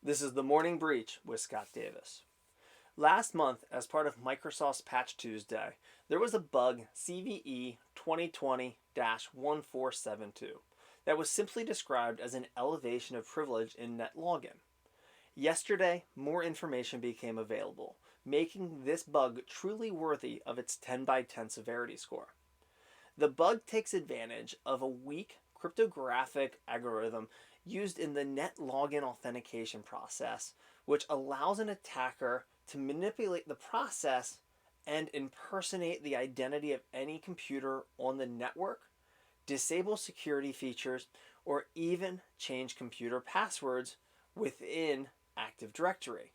This is the Morning Breach with Scott Davis. Last month, as part of Microsoft's Patch Tuesday, there was a bug CVE 2020 1472 that was simply described as an elevation of privilege in net login. Yesterday, more information became available, making this bug truly worthy of its 10 by 10 severity score. The bug takes advantage of a weak cryptographic algorithm used in the net login authentication process, which allows an attacker to manipulate the process and impersonate the identity of any computer on the network, disable security features, or even change computer passwords within Active Directory.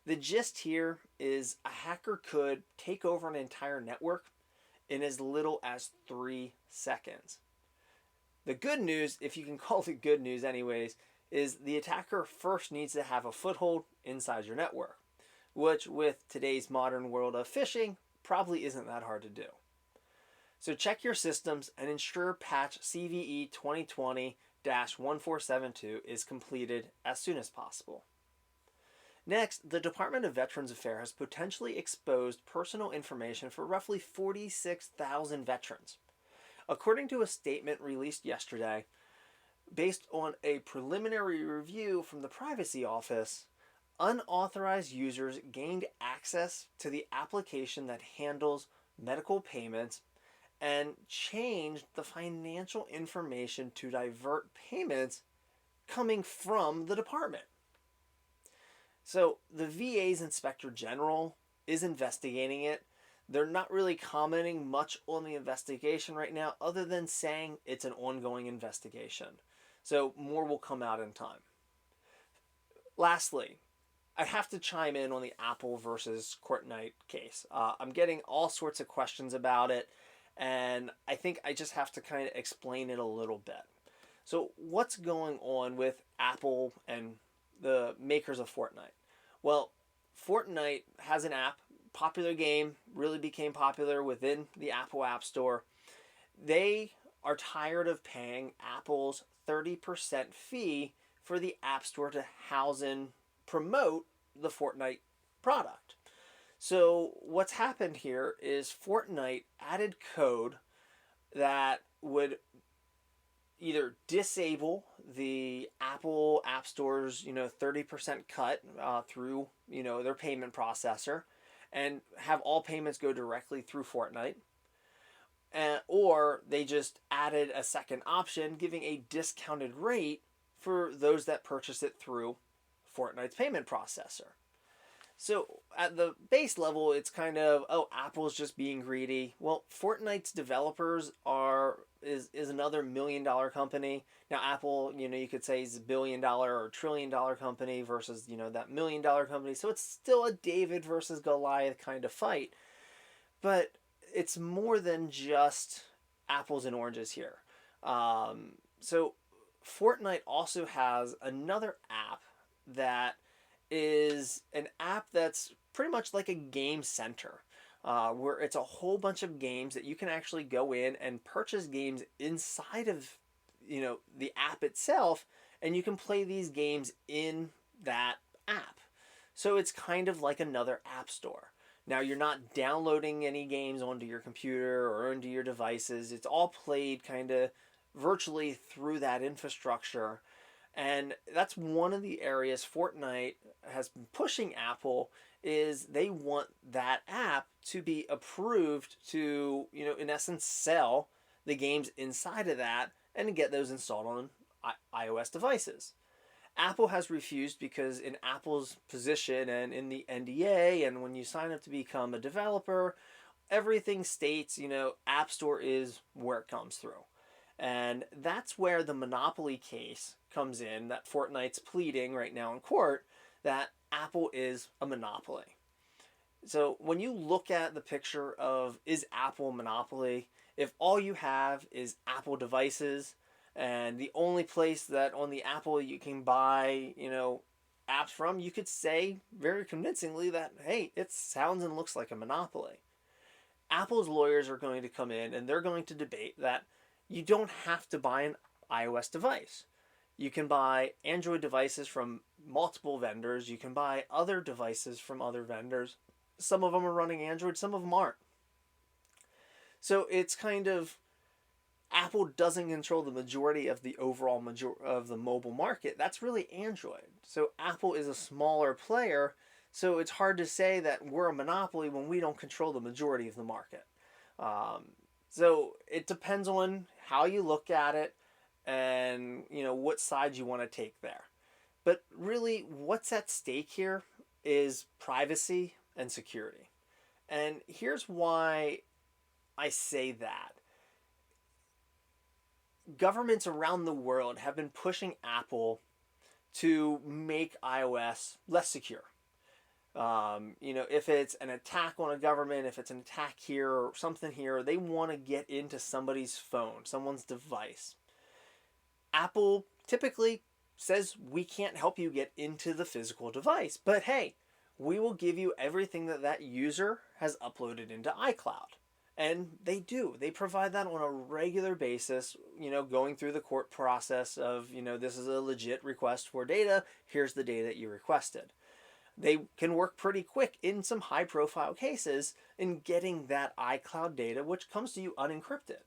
The gist here is a hacker could take over an entire network in as little as 3 seconds. The good news, if you can call it good news anyways, is the attacker first needs to have a foothold inside your network, which with today's modern world of phishing probably isn't that hard to do. So check your systems and ensure patch CVE 2020-1472 is completed as soon as possible. Next, the Department of Veterans Affairs has potentially exposed personal information for roughly 46,000 veterans. According to a statement released yesterday, based on a preliminary review from the Privacy Office, unauthorized users gained access to the application that handles medical payments and changed the financial information to divert payments coming from the department. So the VA's Inspector General is investigating it. They're not really commenting much on the investigation right now, other than saying it's an ongoing investigation. So more will come out in time. Lastly, I have to chime in on the Apple versus Fortnite case. I'm getting all sorts of questions about it, and I think I just have to kind of explain it a little bit. So what's going on with Apple and the makers of Fortnite? Well, Fortnite has an app, popular game, really became popular within the Apple App Store. They are tired of paying Apple's 30% fee for the App Store to house and promote the Fortnite product. So what's happened here is Fortnite added code that would either disable the Apple App Store's 30% cut through their payment processor, and have all payments go directly through Fortnite, or they just added a second option giving a discounted rate for those that purchase it through Fortnite's payment processor. So at the base level, it's kind of, Apple's just being greedy. Well, Fortnite's developers is another $1 million company. Now Apple, you could say is a $1 billion or $1 trillion company versus, that $1 million company. So it's still a David versus Goliath kind of fight. But it's more than just apples and oranges here. So Fortnite also has another app that is an app that's pretty much like a game center, where it's a whole bunch of games that you can actually go in and purchase games inside of the app itself, and you can play these games in that app. So it's kind of like another app store. Now you're not downloading any games onto your computer or into your devices. It's all played kind of virtually through that infrastructure. And that's one of the areas Fortnite has been pushing Apple, is they want that app to be approved to, in essence, sell the games inside of that and get those installed on iOS devices. Apple has refused because in Apple's position and in the NDA, and when you sign up to become a developer, everything states, App Store is where it comes through. And that's where the monopoly case comes in, that Fortnite's pleading right now in court, that Apple is a monopoly. So when you look at the picture of, is Apple a monopoly, if all you have is Apple devices, and the only place that on the Apple you can buy, apps from, you could say very convincingly that, hey, it sounds and looks like a monopoly. Apple's lawyers are going to come in and they're going to debate that you don't have to buy an iOS device. You can buy Android devices from multiple vendors. You can buy other devices from other vendors. Some of them are running Android, some of them aren't. So it's kind of Apple doesn't control the majority of the overall of the mobile market. That's really Android. So Apple is a smaller player. So it's hard to say that we're a monopoly when we don't control the majority of the market. Um, so it depends on how you look at it, and what side you want to take there. But really, what's at stake here is privacy and security. And here's why I say that. Governments around the world have been pushing Apple to make iOS less secure. If it's an attack on a government, if it's an attack here or something here, they want to get into somebody's phone, someone's device. Apple typically says we can't help you get into the physical device, but hey, we will give you everything that user has uploaded into iCloud. And they do. They provide that on a regular basis, going through the court process of, this is a legit request for data. Here's the data that you requested. They can work pretty quick in some high profile cases in getting that iCloud data, which comes to you unencrypted.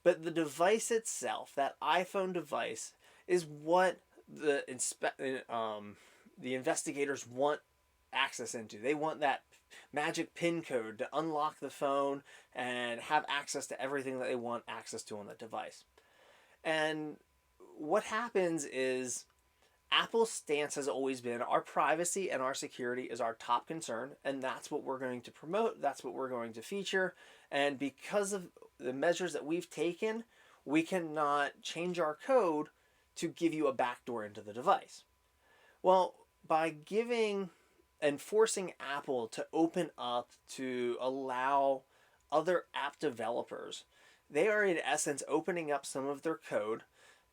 But the device itself, that iPhone device, is what the investigators want access into. They want that magic PIN code to unlock the phone and have access to everything that they want access to on that device. And what happens is Apple's stance has always been our privacy and our security is our top concern, and that's what we're going to promote, that's what we're going to feature. And because of the measures that we've taken, we cannot change our code to give you a backdoor into the device. Well, by giving and forcing Apple to open up to allow other app developers, they are in essence opening up some of their code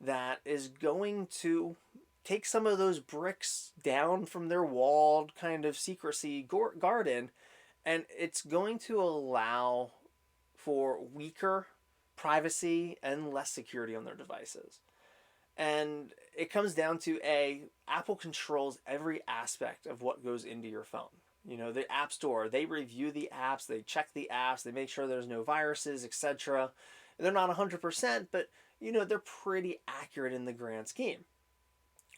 that is going to take some of those bricks down from their walled kind of secrecy garden, and it's going to allow for weaker privacy and less security on their devices. And it comes down to Apple controls every aspect of what goes into your phone. The App Store, they review the apps, they check the apps, they make sure there's no viruses, etc. They're not 100%, but they're pretty accurate in the grand scheme.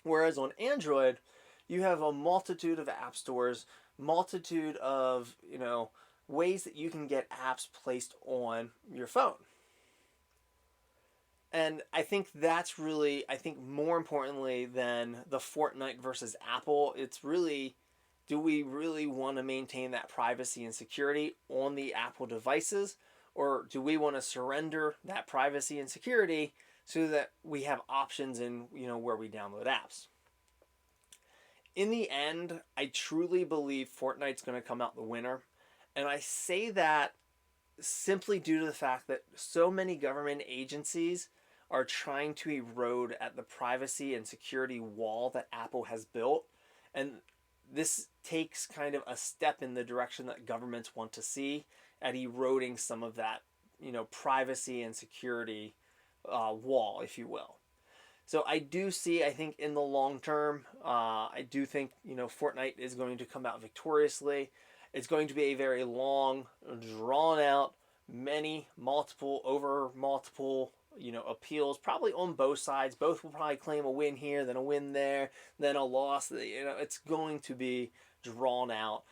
Whereas on Android, you have a multitude of app stores, multitude of, ways that you can get apps placed on your phone. And I think that's really, more importantly than the Fortnite versus Apple, it's really, do we really want to maintain that privacy and security on the Apple devices? Or do we want to surrender that privacy and security so that we have options in, where we download apps? In the end, I truly believe Fortnite's going to come out the winner. And I say that simply due to the fact that so many government agencies are trying to erode at the privacy and security wall that Apple has built. And this takes kind of a step in the direction that governments want to see at eroding some of that, privacy and security wall, if you will. So I think in the long term, I do think, Fortnite is going to come out victoriously. It's going to be a very long, drawn out, multiple appeals, probably on both sides. Both will probably claim a win here, then a win there, then a loss. It's going to be drawn out.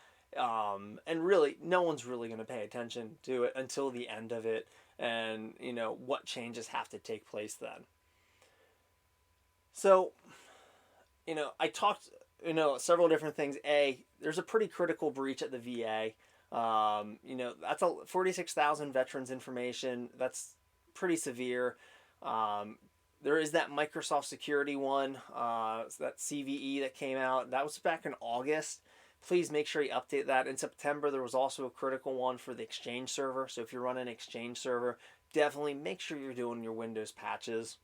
And really, no one's really going to pay attention to it until the end of it, and, what changes have to take place then. So, I talked, several different things. There's a pretty critical breach at the VA. That's 46,000 veterans information. That's pretty severe. There is that Microsoft security one, that CVE that came out. That was back in August. Please make sure you update that. In September, there was also a critical one for the Exchange server. So if you're running an Exchange server, definitely make sure you're doing your Windows patches.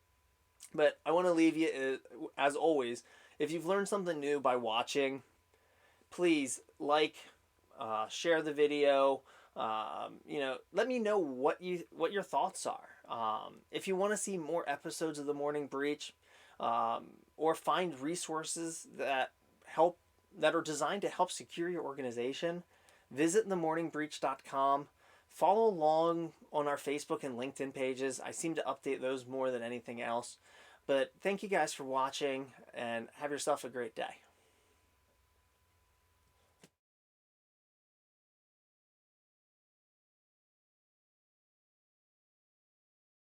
But I want to leave you, as always, if you've learned something new by watching, please share the video. Let me know what your thoughts are. If you want to see more episodes of The Morning Breach, or find resources that are designed to help secure your organization, visit themorningbreach.com. Follow along on our Facebook and LinkedIn pages. I seem to update those more than anything else. But thank you guys for watching, and have yourself a great day.